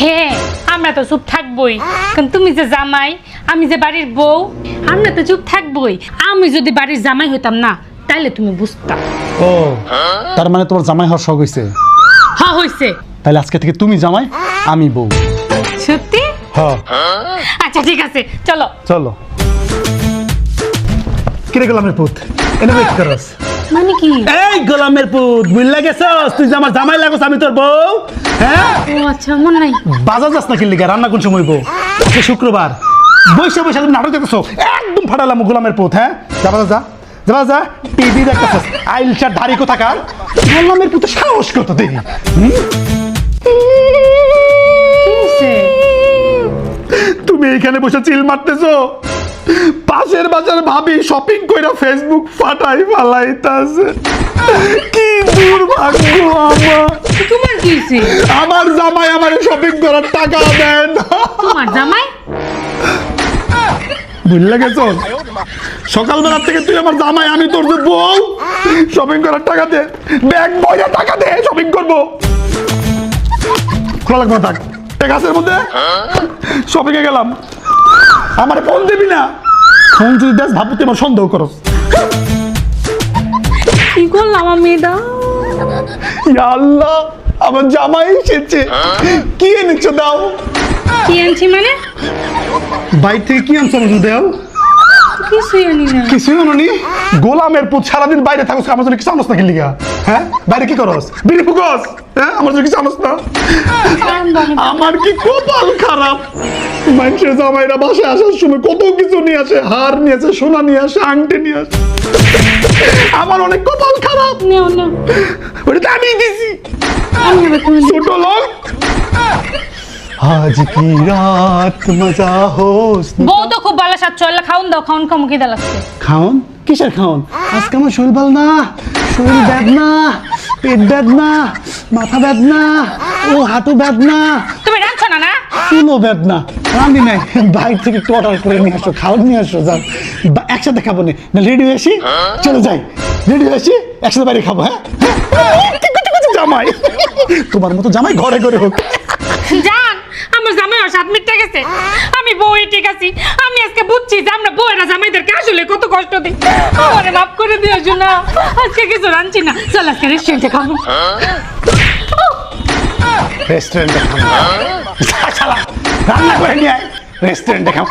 হ্যাঁ, আমরা তো চুপ থাকবোই, কারণ তুমি যে জামাই, আমি যে বাড়ির বউ, আমরা তো চুপ থাকবোই। আমি যদি বাড়ির জামাই হইতাম না, তাইলে তুমি বুঝতা। ও, তার মানে তোমার জামাই হওয়ার শখ হয়েছে? হ্যাঁ হইছে। তাহলে আজকে থেকে তুমি জামাই, আমি বউ। সত্যি? হ্যাঁ। আচ্ছা ঠিক আছে, চলো চলো। কিরে গোলামের পুত, এনে কি করস? মানে কি? এই গোলামের পুত, বুঝলা গেছস তুই যে আমার জামাই লাগছ, আমি তোর বউ। হ্যাঁ, ও আচ্ছা, মনে নাই। বাজার যাস না কিনলি গা? রান্না কোন সময় বউ? আজকে শুক্রবার, বৈশা বৈশা তুমি নাটক দেখতেছো, একদম ফাটালাম গোলামের পুত। হ্যাঁ, যা বাজার যা, যা যা, টিভি দেখতেছস, আইলচার ধারি কোথাকার। গোলামের পুত সাহস কত দেখি। কি হইছে? তুমি এইখানে বসে চিল মারতেছো, পাশের বাজার ভাবি শপিং কইরা ফেসবুক ফাটাই ফালাইতাছে। কি দুর্ভাগ্য আমার। তোমার কি হইছে? আমার জামাই আমারে শপিং করার টাকা দেন। তোমার জামাই? ভুলে গেছো? সকালবেলা থেকে তুই আমার জামাই, আমি তোর যে বউ। শপিং করার টাকা দে, ব্যাগ বইয়া টাকা দে, শপিং করবো। খোলা লাগবে না, থাক এক গাছের মধ্যে। শপিং এ গেলাম, আমার ফোন দিবি না। ফোন যদি দেখ ভাবু তুই আমার সন্দেহ করস। কি করলাম আমি দা? ইয়া আল্লাহ, আমার জামাই এসেছে। কি এনেছো দাও? কি আনছি মানে? বাইরে থেকে কি আনছো আমাকে দাও? কিছুই আনি না। কিছুই আনোনি? গোলামের পুত, সারাদিন বাইরে থাকস, আমার জন্য কিছু আনস না কিনলি গা? হ্যাঁ, বাইরে কি করস? বিড়ি ফুকস? হ্যাঁ, আমার জন্য কিছু আনস না? আমার কি কপাল খারাপ। মানুষের জামাইরা বাসায় আসার সময় কত কিছু নিয়ে আসে, হার নিয়ে আসে, সোনা নিয়ে আসে, আংটি নিয়ে আসে। আমার অনেক কপাল খারাপ। নেও না, ওটা তো আমি দিছি। আমি আবার তুমি ছোট লোক। আজ কি রাত মজা হোস। বউ তো খুব ভালো সাচ্ছ, এলা খাউন দাও, খাউন খামু খিদা লাগছে। খাওন? কিসের খাওন? আজকে আমার শরীর ভালো না, শরীর বেদনা, পেট বেদনা, মাথা বেদনা, ও হাঁটু বেদনা, তুমি রাঁধছো না না? চুলো বেদনা। রান্দি নাই, বাইরে থেকে একটু অর্ডার করে নিয়ে আসো, খাওয়ার নিয়ে আসো। যাও, একসাথে খাবো না, রেডি হয়ে আসি, চলে যাই। রেডি হয়ে আসি, একসাথে বাইরে খাবো। হ্যাঁ, জামাই তোমার মতো জামাই ঘরে ঘরে হোক। জান, আমার জামাই আর 7 মিনিট গেছে, আমি বউই ঠিক আছি। আমি আজকে বুঝছি যে আমরা বউয়েরা জামাইদেরকে আসলে কত কষ্ট দিই। আমারে মাফ করে দিও না, আজকে কিছু রাঁধছি না। চল আজকে রেস্টুরেন্টে খাবো। রেস্টুরেন্টে খাবো? রান্না করে নিয়ে আয়, রেস্টুরেন্টে খাবো।